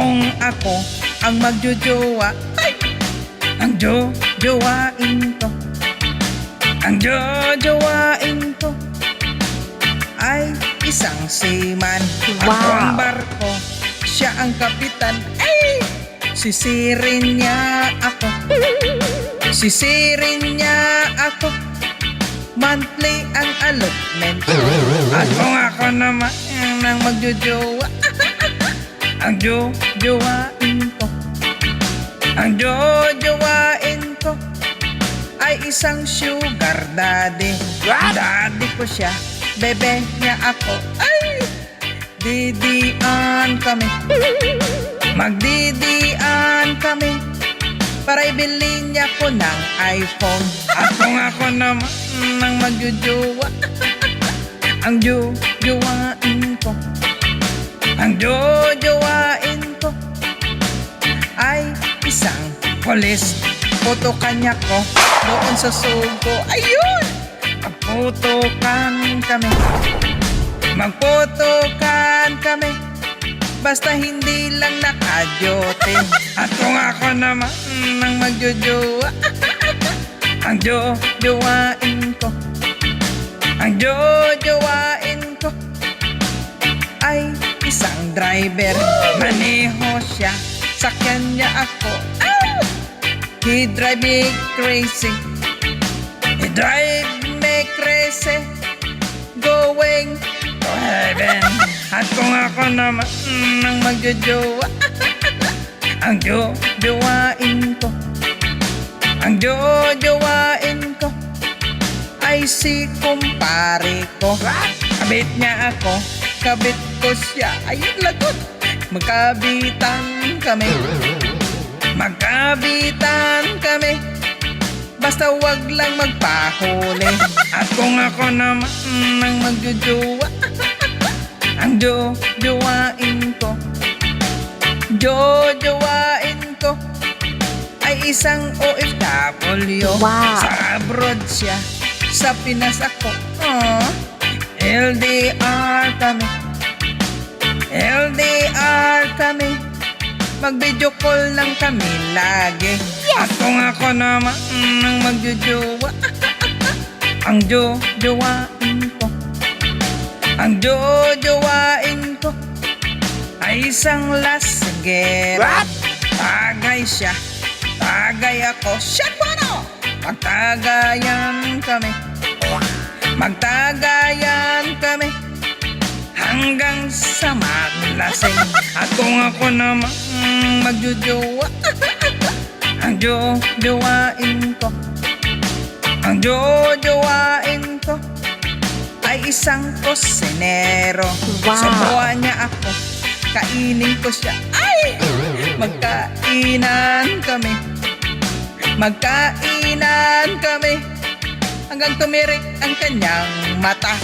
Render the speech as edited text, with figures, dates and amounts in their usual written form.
Kung ako ang magjojowa, ay, ang jojowain ko, ang jojowain ko ay isang seaman. Ako ang barko, siya ang kapitan. Ay, sisirin niya ako, sisirin niya ako. Monthly ang allotment. At kung ako naman ang magjojowa, ang jojowain ko, ang jojowain ko ay isang sugar daddy. Daddy ko siya, bebe niya ako. Ay, didian kami, magdidian kami para ibili niya ko ng iPhone. At kung ako naman ang magjojowa, ang jojowain ko, ang jojowain ko ay isang polis. Putukan niya ko doon sa sugo. Ayun! Magputukan kami, magputukan kami, basta hindi lang nakajote. At kung ako naman ang magjojowa, ang jojowain ko, ang jojowain ko ay isang driver. Maneho siya, sakyan niya ako. Ah! He drive me crazy, he drive me crazy, going to heaven. At kung ako naman ang magjojowa, ang jojowain ko, ang jojowain ko ay si kumpare ko. Kabit niya ako, kabit ko siya. Ayun, lagot. Magkabitan kami, magkabitan kami, basta wag lang magpahuli. At kung ako naman ang magjojowa, ang jojowain ko, jojowain ko ay isang OFW. Sa abroad siya, sa Pinas ako. LDR kami, LDR kami, mag-video call lang kami lagi. At kung ako naman ang magjojowa, ang jojowain ko, ang jojowain ko ay isang lasinggero. Tagay siya, tagay ako, siya ano? Magtagayan kami, magtagayan kami hanggang sa maglasing. At kung ako naman magjojowa, ang jojowain ko, ang jojowain ko ay isang kusinero. Subuhan niya ako, kainin ko siya. Ay, magkainan kami, magkainan kami hanggang tumirik ang kanyang mata.